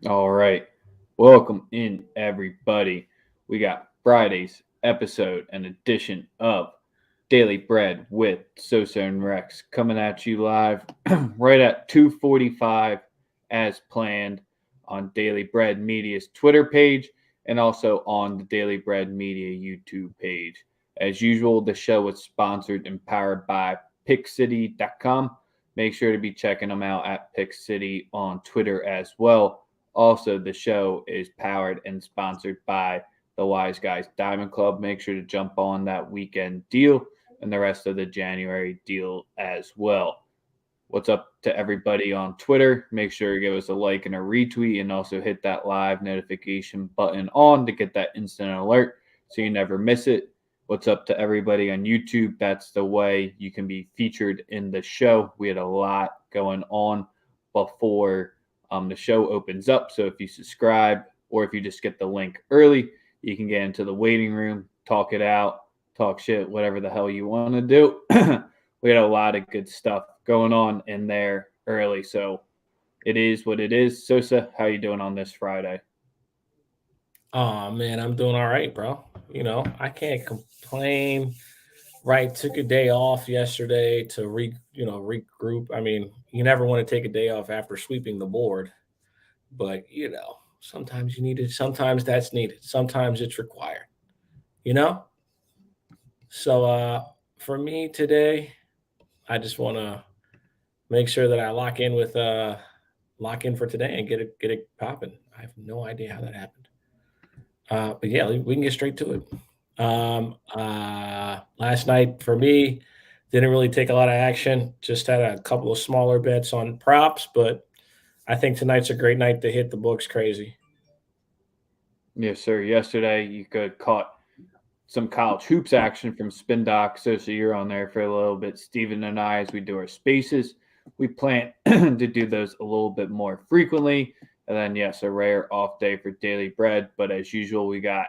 All right. Welcome in, everybody. We got Friday's episode, an edition of Daily Bread with Sosa and Rex coming at you live right at 2:45 as planned on Daily Bread Media's Twitter page and also on the Daily Bread Media YouTube page. As usual, the show is sponsored and powered by PickCity.com. Make sure to be checking them out at PickCity on Twitter as well. Also, the show is powered and sponsored by the Wise Guys Diamond Club. Make sure to jump on that weekend deal and the rest of the January deal as well. What's up to everybody on Twitter? Make sure to give us a like and a retweet and also hit that live notification button on to get that instant alert so you never miss it. What's up to everybody on YouTube? That's the way you can be featured in the show. We had a lot going on before the show opens up. So if you subscribe or if you just get the link early, you can get into the waiting room, talk it out, talk shit, whatever the hell you want to do. We had a lot of good stuff going on in there early. So it is what it is. Sosa, how you doing on this Friday? Oh man, I'm doing all right, bro. I can't complain. Right, took a day off yesterday to regroup. I mean, you never want to take a day off after sweeping the board, but sometimes you need it. Sometimes that's needed. Sometimes it's required. You know. So for me today, I just want to make sure that I lock in for today and get it popping. I have no idea how that happened. But yeah, we can get straight to it. Last night for me, didn't really take a lot of action. Just had a couple of smaller bets on props, but I think tonight's a great night to hit the books crazy. Yes, sir. Yesterday you could caught some college hoops action from Spin Doc. Sosa, you're on there for a little bit. Steven and I, as we do our spaces, we plan to do those a little bit more frequently. And then, yes, a rare off day for Daily Bread. But as usual, we got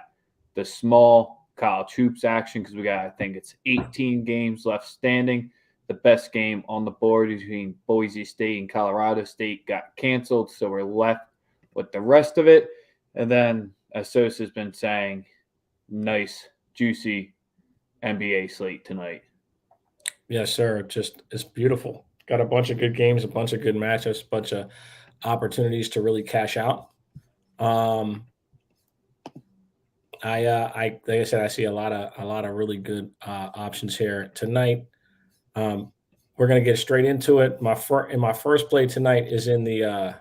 the small college hoops action because we got, I think it's 18 games left standing. The best game on the board between Boise State and Colorado State got canceled. So we're left with the rest of it. And then, as Sosa's been saying, nice, juicy NBA slate tonight. Yes, sir. Just it's beautiful. Got a bunch of good games, a bunch of good matchups, a bunch of opportunities to really cash out. Um, I like I said, I see a lot of really good options here tonight. Um, we're gonna get straight into it. My first play tonight is in the.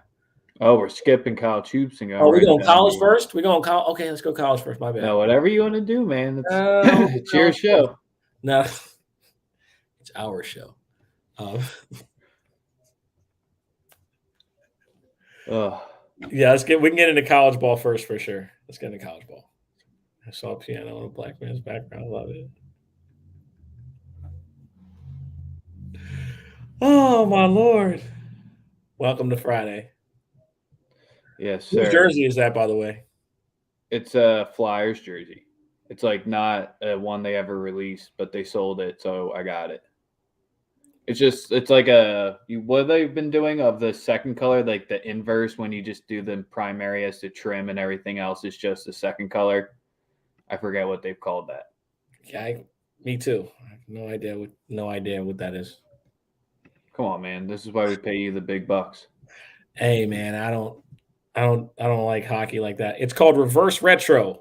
Oh, we're skipping college hoops and going Oh, we right going to college NBA. first? We going college? Okay, let's go college first. My bad. No, whatever you want to do, man. It's No, we'll go it's your college first. show. No, it's our show. Um, Oh, yeah, we can get into college ball first for sure. Let's get into college ball. I saw a piano in a black man's background. Love it. Oh my lord! Welcome to Friday. yes, Whose sir. jersey is that, by the way? It's a Flyers jersey. It's like not one they ever released, but they sold it, so I got it. It's like what they've been doing of the second color, like the inverse when you just do the primary as the trim and everything else is just the second color. I forget what they've called that. Yeah, me too. I have no idea what that is. Come on, man. This is why we pay you the big bucks. Hey man, I don't like hockey like that. It's called reverse retro.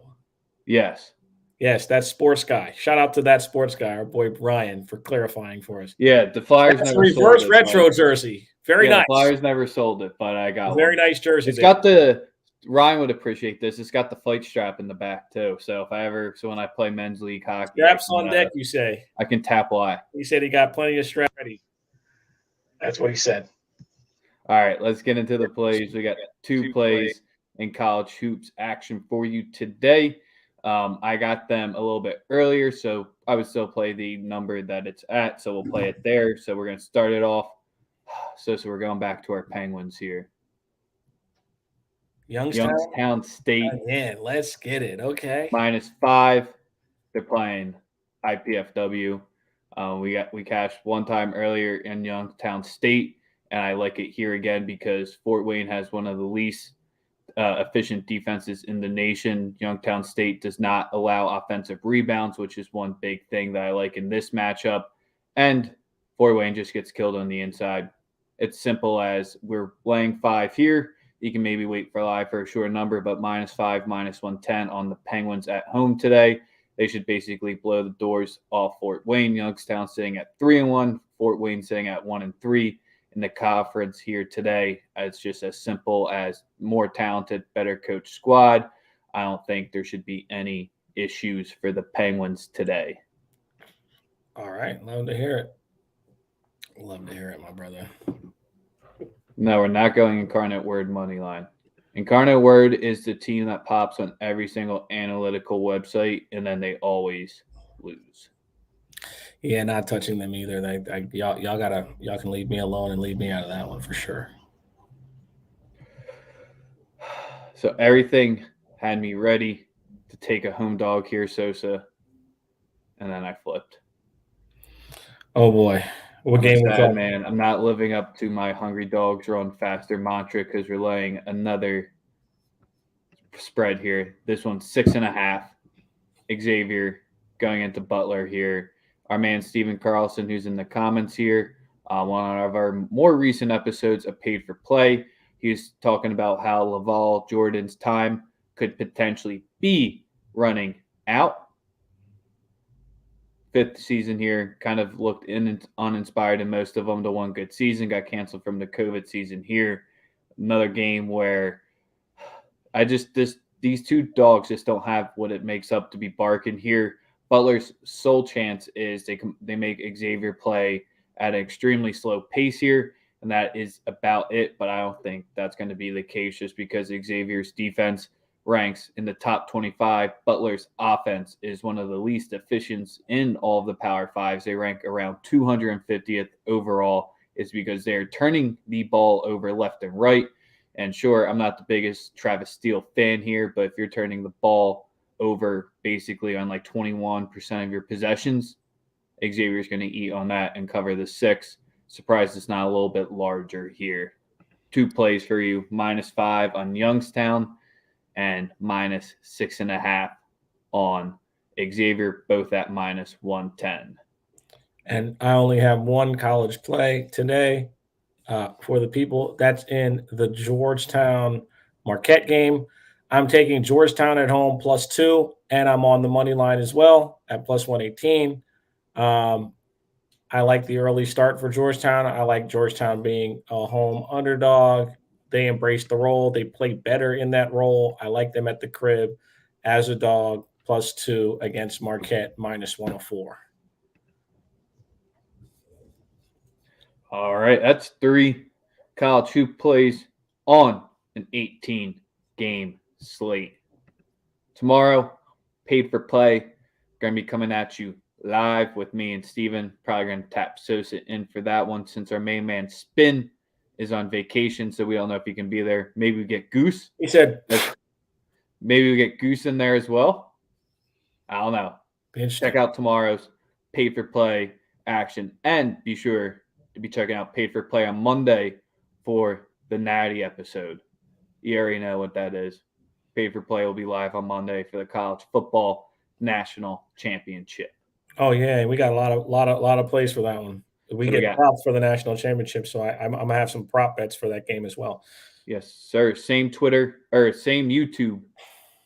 Yes. Yes, that's sports guy. Shout out to that sports guy, our boy Brian, for clarifying for us. Yeah, the Flyers That's a never sold reverse it, but retro jersey. Very yeah, the nice. Flyers never sold it, but I got Very one. nice jersey It's there. got the Ryan would appreciate this. It's got the fight strap in the back too. So when I play men's league hockey, Straps on deck, you say. I can tap Y. He said he got plenty of straps ready. That's what he said. All right, let's get into the plays. We got two plays in college hoops action for you today. I got them a little bit earlier, so I would still play the number that it's at. So we'll play it there. So we're going to start it off. So we're going back to our Penguins here. Youngstown? Youngstown State Yeah, let's get it. Okay. -5. They're playing IPFW. We cashed one time earlier in Youngstown State, and I like it here again because Fort Wayne has one of the least efficient defenses in the nation. Youngstown State does not allow offensive rebounds, which is one big thing that I like in this matchup. And Fort Wayne just gets killed on the inside. It's simple as we're laying 5 here. You can maybe wait for live for a short number, but -5, -110 on the Penguins at home today. They should basically blow the doors off Fort Wayne. Youngstown sitting at 3-1, Fort Wayne sitting at 1-3 in the conference here today. It's just as simple as more talented, better coached squad. I don't think there should be any issues for the Penguins today. All right, love to hear it. Love to hear it, my brother. No, we're not going Incarnate Word money line. Incarnate Word is the team that pops on every single analytical website, and then they always lose. Yeah, not touching them either. Y'all can leave me alone and leave me out of that one for sure. So everything had me ready to take a home dog here, Sosa, and then I flipped. Oh boy, what I'm game a was sad that? man. I'm not living up to my hungry dogs run faster mantra because we're laying another spread here. This one's 6.5. Xavier going into Butler here. Our man Steven Carlson, who's in the comments here, one of our more recent episodes of Paid for Play, he was talking about how Laval Jordan's time could potentially be running out. 5th season here, kind of looked uninspired in most of them. The one good season got canceled from the COVID season here. Another game where these two dogs just don't have what it makes up to be barking here. Butler's sole chance is they make Xavier play at an extremely slow pace here, and that is about it. But I don't think that's going to be the case just because Xavier's defense ranks in the top 25. Butler's offense is one of the least efficient in all of the Power Fives. They rank around 250th overall. It's because they're turning the ball over left and right. And sure, I'm not the biggest Travis Steele fan here, but if you're turning the ball over basically on like 21% of your possessions, Xavier's going to eat on that and cover the 6. Surprised it's not a little bit larger here. 2 plays for you, -5 on Youngstown and -6.5 on Xavier, both at -110. And I only have one college play today for the people. That's in the Georgetown Marquette game. I'm taking Georgetown at home +2, and I'm on the money line as well at +118. I like the early start for Georgetown. I like Georgetown being a home underdog. They embrace the role. They play better in that role. I like them at the crib as a dog +2 against Marquette -104. All right, that's 3 college hoop plays on an 18-game slate. Tomorrow, Paid for Play, going to be coming at you live with me and Steven. Probably going to tap Sosa in for that one since our main man Spin is on vacation, so we don't know if he can be there. Maybe we get Goose. He said, maybe we get Goose in there as well. I don't know. Check out tomorrow's Paid for Play action, and be sure to be checking out Paid for Play on Monday for the Natty episode. You already know what that is. Paid for Play will be live on Monday for the college football national championship. Oh yeah, we got a lot of plays for that one. We get props for the national championship, so I'm gonna have some prop bets for that game as well. Yes, sir. Same Twitter or same YouTube,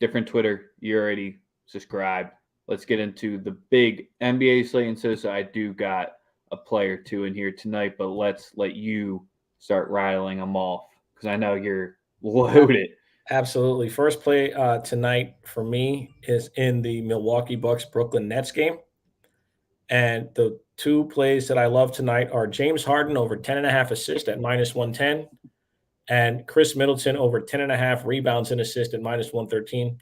different Twitter. You already subscribed. Let's get into the big NBA slate. And so I do got a play or two in here tonight, but let's let you start rattling them off because I know you're loaded. Absolutely. First play tonight for me is in the Milwaukee Bucks Brooklyn Nets game. And the 2 plays that I love tonight are James Harden over 10.5 assists at -110 and Chris Middleton over 10.5 rebounds and assists at -113.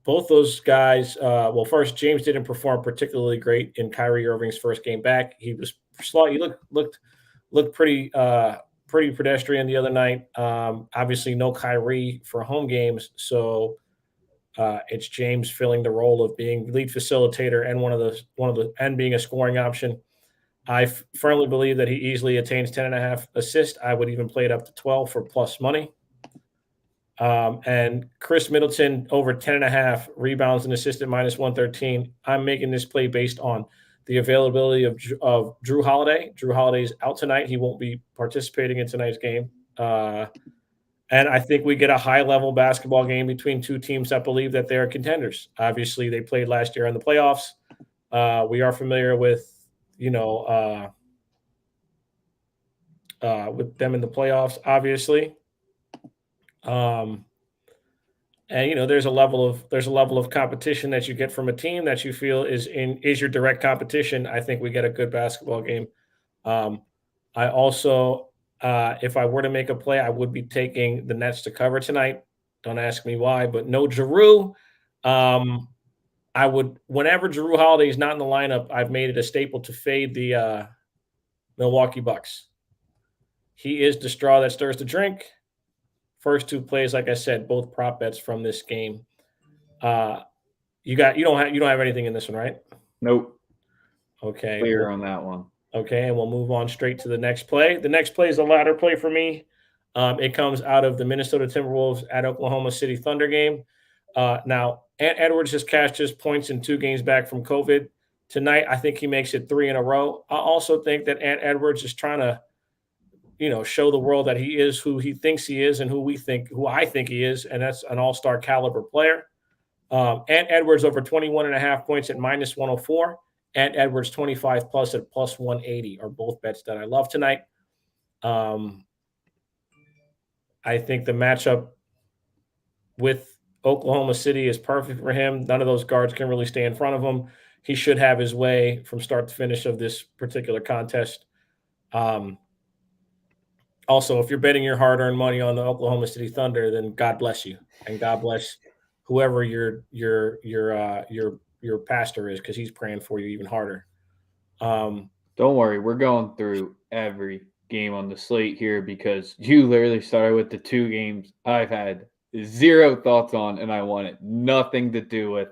Both those guys, well, first, James didn't perform particularly great in Kyrie Irving's first game back. He was slow. He looked pretty pedestrian the other night. Obviously, no Kyrie for home games, so it's James filling the role of being lead facilitator and and being a scoring option. I firmly believe that he easily attains 10.5 assists. I would even play it up to 12 for plus money. And Chris Middleton over 10.5 rebounds and assist at -113. I'm making this play based on the availability of Drew Holiday. Drew Holiday's out tonight. He won't be participating in tonight's game. And I think we get a high-level basketball game between two teams that believe that they're contenders. Obviously, they played last year in the playoffs. We are familiar with, with them in the playoffs, obviously. And there's a level of competition that you get from a team that you feel is your direct competition. I think we get a good basketball game. I also, if I were to make a play, I would be taking the Nets to cover tonight. Don't ask me why, but no Giroux. I would, whenever Giroux Holiday is not in the lineup, I've made it a staple to fade the Milwaukee Bucks. He is the straw that stirs the drink. First two plays, like I said, both prop bets from this game. You don't have anything in this one, right? Nope. Okay. Clear on that one. Okay, and we'll move on straight to the next play. The next play is a ladder play for me. It comes out of the Minnesota Timberwolves at Oklahoma City Thunder game. Now, Ant Edwards has cashed his points in 2 games back from COVID. Tonight, I think he makes it 3 in a row. I also think that Ant Edwards is trying to, show the world that he is who he thinks he is and who I think he is, and that's an all-star caliber player. Ant Edwards over 21.5 points at -104. Ant Edwards 25 plus at +180 are both bets that I love tonight. I think the matchup with Oklahoma City is perfect for him. None of those guards can really stay in front of him. He should have his way from start to finish of this particular contest. Also, if you're betting your hard-earned money on the Oklahoma City Thunder, then God bless you, and God bless whoever your pastor is, because he's praying for you even harder. Don't worry, we're going through every game on the slate here because you literally started with the 2 games I've had 0 thoughts on and I wanted nothing to do with.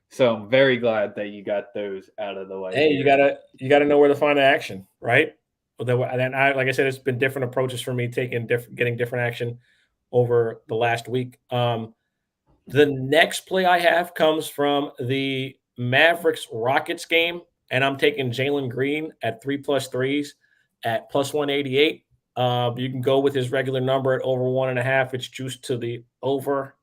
So I'm very glad that you got those out of the way. Hey, here. you gotta know where to find the action, right? And then like I said, it's been different approaches for me getting different action over the last week. The next play I have comes from the Mavericks Rockets game, and I'm taking Jalen Green at 3+ threes at +188. You can go with his regular number at over 1.5. It's juiced to the over.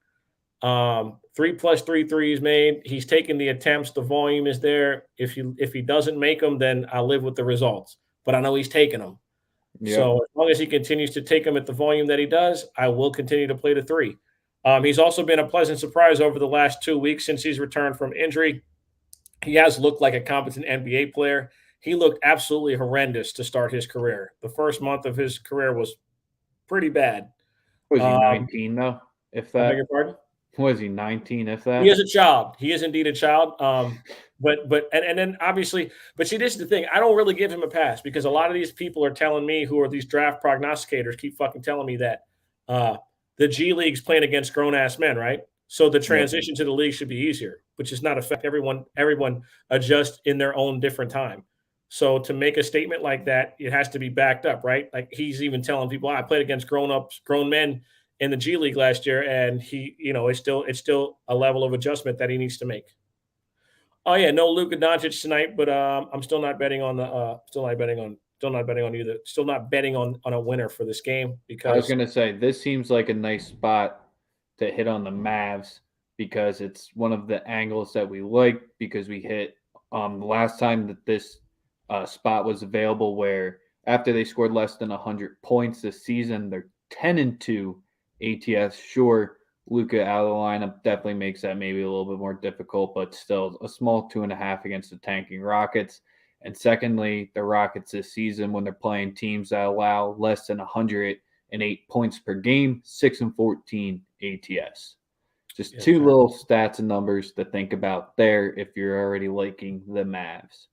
3+3 threes made. He's taking the attempts. The volume is there. If he doesn't make them, then I'll live with the results. But I know he's taking them. Yep. So as long as he continues to take them at the volume that he does, I will continue to play the 3. He's also been a pleasant surprise over the last 2 weeks since he's returned from injury. He has looked like a competent NBA player. He looked absolutely horrendous to start his career. The first month of his career was pretty bad. Was he 19 though? If that. I beg your pardon? Was he 19? If that. He is a child. He is indeed a child. But then obviously, but see, this is the thing. I don't really give him a pass because a lot of these people are telling me, who are these draft prognosticators, keep fucking telling me that the G League's playing against grown-ass men, right? So the transition to the league should be easier, which is not a fact. Everyone adjusts in their own different time. So to make a statement like that, it has to be backed up, right? Like he's even telling people, I played against grown men in the G League last year, and he, it's still a level of adjustment that he needs to make. Oh yeah, no Luka Doncic tonight, but I'm still not betting on a winner for this game because I was going to say this seems like a nice spot to hit on the Mavs because it's one of the angles that we like because we hit the last time that this spot was available where after they scored less than 100 points this season, they're 10-2 ATS. Sure, Luka out of the lineup definitely makes that maybe a little bit more difficult, but still a small 2.5 against the tanking Rockets. And secondly, the Rockets this season, when they're playing teams that allow less than 108 points per game, 6-14 ATS. Just 2 little stats and numbers to think about there if you're already liking the Mavs.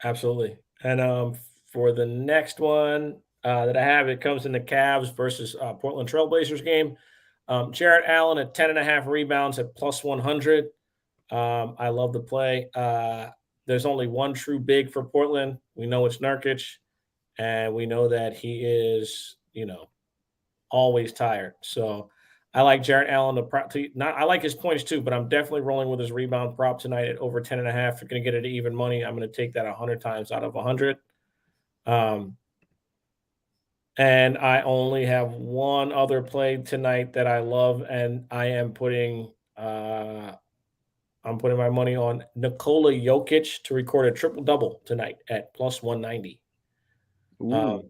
Absolutely. And for the next one that I have, it comes in the Cavs versus Portland Trailblazers game. Jarrett Allen at 10.5 rebounds at +100. I love the play. There's only one true big for Portland. We know it's Nurkic, and we know that he is, always tired. So I like Jarrett Allen to prop. I like his points too, but I'm definitely rolling with his rebound prop tonight at over 10.5. If you're going to get it at even money, I'm going to take that 100 times out of 100. And I only have one other play tonight that I love, and I am putting I'm putting my money on Nikola Jokic to record a triple double tonight at plus 190. Ooh.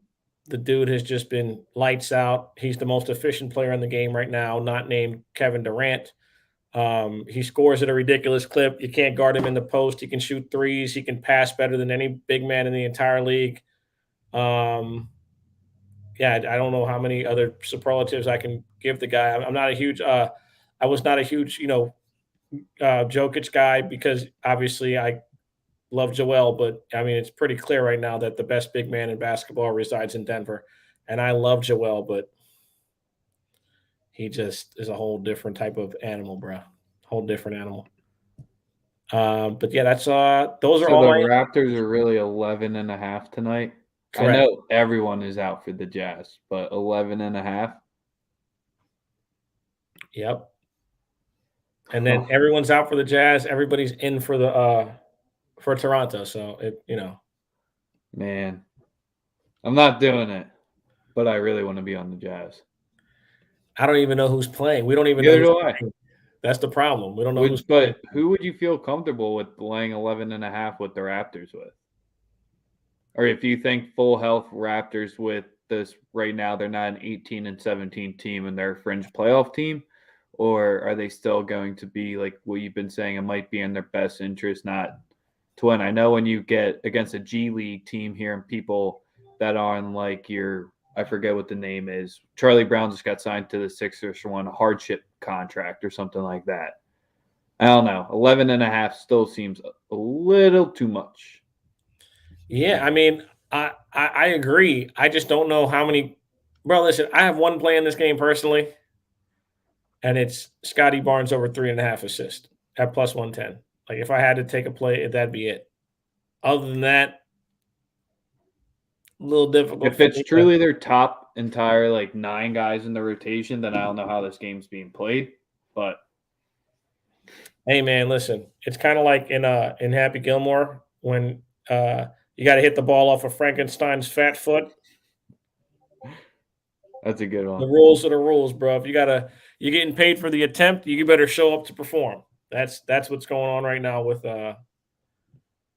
The dude has just been lights out. He's the most efficient player in the game right now, not named Kevin Durant. He scores at a ridiculous clip. You can't guard him in the post. He can shoot threes. He can pass better than any big man in the entire league. Yeah, I don't know how many other superlatives I can give the guy. I'm not a huge. I was not a huge, Jokic guy because obviously I love Joel, but I mean it's pretty clear right now that the best big man in basketball resides in Denver, and I love Joel, but he just is a whole different type of animal, bro. Whole different animal. But yeah, that's those are So all the my Raptors are really 11.5 tonight. I correct. know everyone is out for the Jazz, but 11.5. Yep. And then everyone's out for the Jazz. Everybody's in for the for Toronto. So Man, I'm not doing it, but I really want to be on the Jazz. I don't even know who's playing. We don't even know Neither who's do I. playing. That's the problem. We don't know who's playing. But who would you feel comfortable with laying 11.5 with the Raptors with? Or if you think full health Raptors with this right now, they're not an 18-17 team and they're a fringe playoff team, or are they still going to be like what you've been saying? It might be in their best interest not to win. I know when you get against a G League team here and people that are on like your, I forget what the name is. Charlie Brown just got signed to the Sixers for a hardship contract or something like that. I don't know. 11.5 still seems a little too much. Yeah, I mean, I agree. I just don't know how many. Bro, listen, I have one play in this game personally, and it's Scotty Barnes over 3.5 assists at plus 110. Like if I had to take a play, that'd be it. Other than that, a little difficult If for it's me to. truly their top entire like 9 guys in the rotation, then I don't know how this game's being played. But Hey man, listen, it's kind of like in Happy Gilmore when you got to hit the ball off of Frankenstein's fat foot. that's a good The one. rules are the rules, bro. If you're getting paid for the attempt, you better show up to perform. That's what's going on right now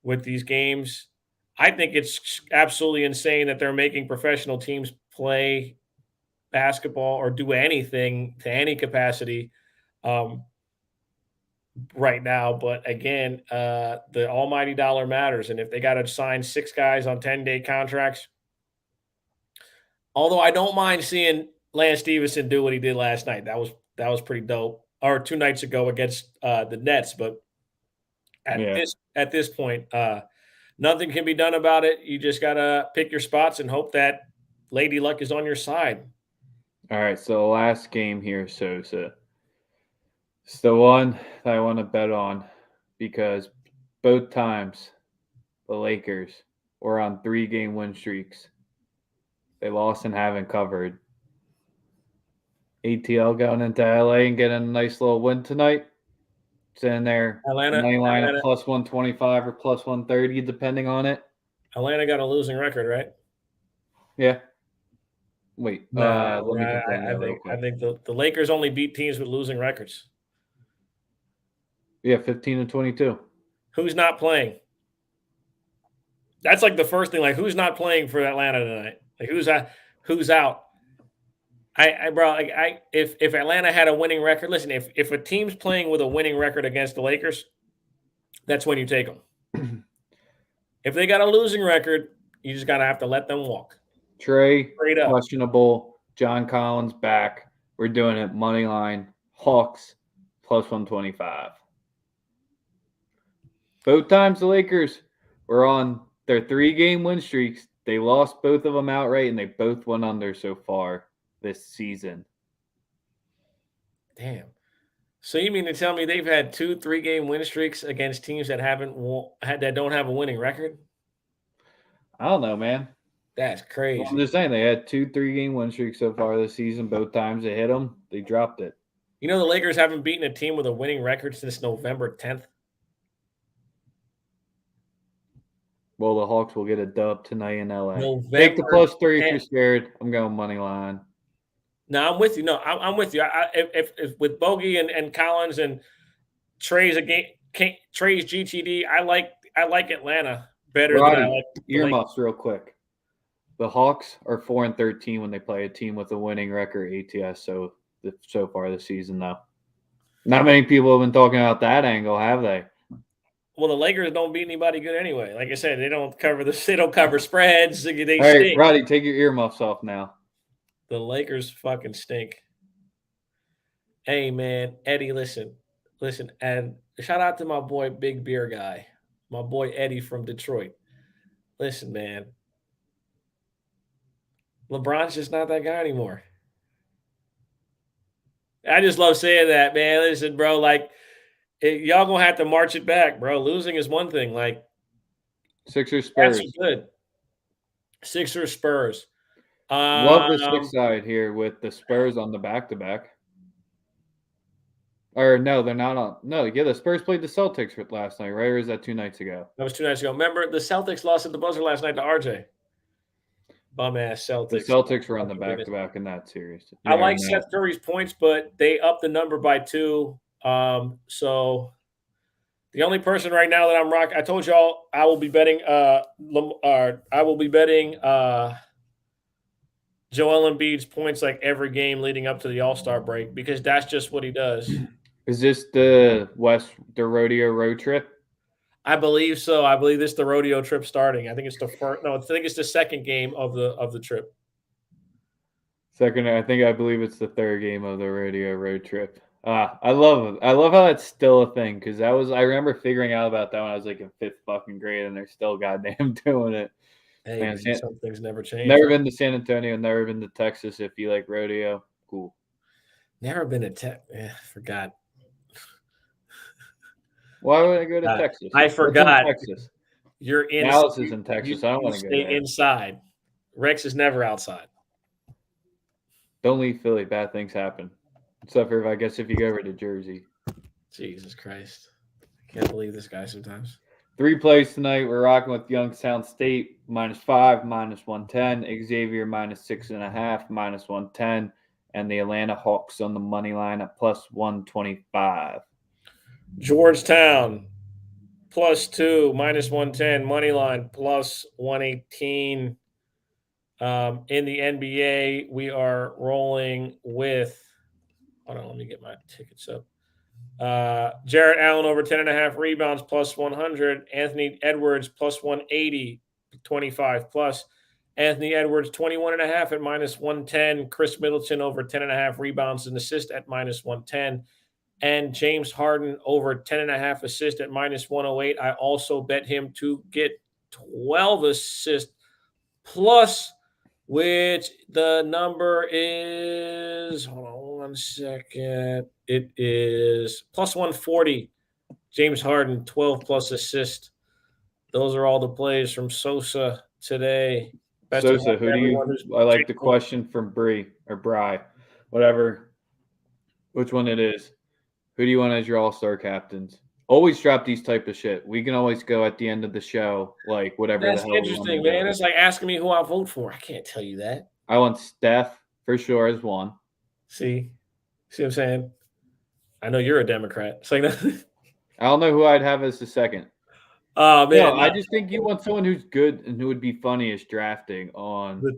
with these games. I think it's absolutely insane that they're making professional teams play basketball or do anything to any capacity um, right now. But again, the almighty dollar matters, and if they got to sign 6 guys on 10-day contracts, although I don't mind seeing Lance Stevenson do what he did last night, that was pretty dope. Or 2 nights ago against the Nets, but Yeah. at this point, nothing can be done about it. You just gotta pick your spots and hope that Lady Luck is on your side. All right. So last game here, Sosa. It's the one that I want to bet on because both times the Lakers were on 3-game win streaks. They lost and haven't covered. ATL going into LA and getting a nice little win tonight. It's in there. Atlanta, Money line at Atlanta, plus 125 or plus 130, depending on it. Atlanta got a losing record, right? Yeah. Wait, Nah, let me confirm I that real think I quick. think the Lakers only beat teams with losing records. Yeah, 15-22. Who's not playing? That's like the first thing. Like, who's not playing for Atlanta tonight? Like, who's out? Bro, like, if Atlanta had a winning record, listen, if a team's playing with a winning record against the Lakers, that's when you take them. If they got a losing record, you just gotta have to let them walk. Trey, Straight up. questionable. John Collins back. We're doing it money line. Hawks plus 125. Both times the Lakers were on their 3-game win streaks. They lost both of them outright, and they both went under so far this season. Damn. So you mean to tell me they've had 2 3-game win streaks against teams that that don't have a winning record? I don't know, man. That's Well, I'm crazy. just saying they had 2 3-game win streaks so far this season. Both times they hit them, they dropped it. You know the Lakers haven't beaten a team with a winning record since November 10th. Well, the Hawks will get a dub tonight in LA. Take the November +3 if 10th. you're scared. I'm going money line. No, I'm with you. No, I'm with you. If with Bogey and Collins and Trey's Trey's GTD, I like Atlanta better than I Roddy, like the Lakers. earmuffs real quick. The Hawks are 4-13 when they play a team with a winning record ATS. So far this season, though, not many people have been talking about that angle, have they? Well, the Lakers don't beat anybody good anyway. Like I said, they don't cover spreads. They All right, stink. Roddy, take your earmuffs off now. The Lakers fucking stink. Hey man, Eddie, listen, and shout out to my boy Big Beer Guy, my boy Eddie from Detroit. Listen, man, LeBron's just not that guy anymore. I just love saying that, man. Listen, bro, like y'all gonna have to march it back, bro. Losing is one thing. Like Sixers Spurs. that's good. Sixers Spurs. Love the six side here with the Spurs on the back-to-back. Or no, they're not on. No, yeah, the Spurs played the Celtics last night, right? Or is that 2 nights ago? That was 2 nights ago. Remember, the Celtics lost at the buzzer last night to RJ. Bum ass Celtics. The Celtics were on the back-to-back in that series. I like Seth Curry's points, but they upped the number by 2. So the only person right now that I'm rocking, I told y'all I will be betting. Joel Embiid's points like every game leading up to the All-Star break because that's just what he does. Is this the rodeo road trip? I believe so. I believe this is the rodeo trip starting. I think it's the first. No, I think it's the second game of the trip. Second, I believe it's the third game of the rodeo road trip. I love it. I love how that's still a thing because I remember figuring out about that when I was like in 5th fucking grade, and they're still goddamn doing it. Hey, man, some things never change. Never been to San Antonio, never been to Texas. If you like rodeo, cool. Never been to Texas. Forgot. Why would I go to Texas? I forgot. Texas. You're in. Dallas is in Texas. I don't want to go there. Inside. Rex is never outside. Don't leave Philly. Bad things happen. Except for if you go over to Jersey. Jesus Christ. I can't believe this guy sometimes. 3 plays tonight. We're rocking with Youngstown State -5, -110. Xavier -6.5, -110. And the Atlanta Hawks on the money line at +125. Georgetown +2, -110. Money line +118. In the NBA, we are rolling with. Hold on, let me get my tickets up. Jarrett Allen over 10.5 rebounds +100. Anthony Edwards +180, 25+. Anthony Edwards 21.5 at -110. Chris Middleton over 10.5 rebounds and assists at -110. And James Harden over 10.5 assists at -108. I also bet him to get 12 assists plus, which the number is, hold on 1 second. It is +140. James Harden, 12+ assists. Those are all the plays from Sosa today. Sosa, who do you? I like the question from Bree or Bry, whatever, which one it is. Who do you want as your all-star captains? Always drop these type of shit. We can always go at the end of the show, like whatever. That's interesting, man. It's like asking me who I vote for. I can't tell you that. I want Steph for sure as one. See what I'm saying? I know you're a Democrat. It's like I don't know who I'd have as the second. Oh man, no, I just think you want someone who's good and who would be funniest drafting on the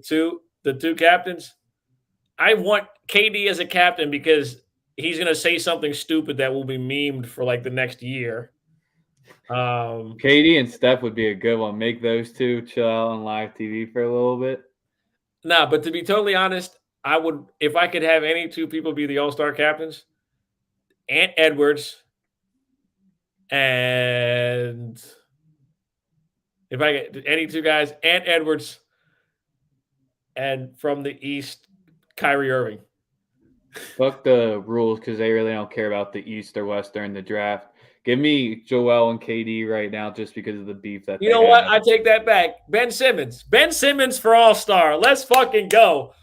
two captains. I want KD as a captain because he's going to say something stupid that will be memed for like the next year. KD and Steph would be a good one. Make those two chill out on live TV for a little bit. Nah, but to be totally honest, I would, if I could have any two people be the all-star captains, Ant Edwards and if I get any two guys, Ant Edwards and from the East, Kyrie Irving. Fuck the rules because they really don't care about the East or West during the draft. Give me Joel and KD right now just because of the beef that you know what? I take that back. Ben Simmons for All-Star. Let's fucking go.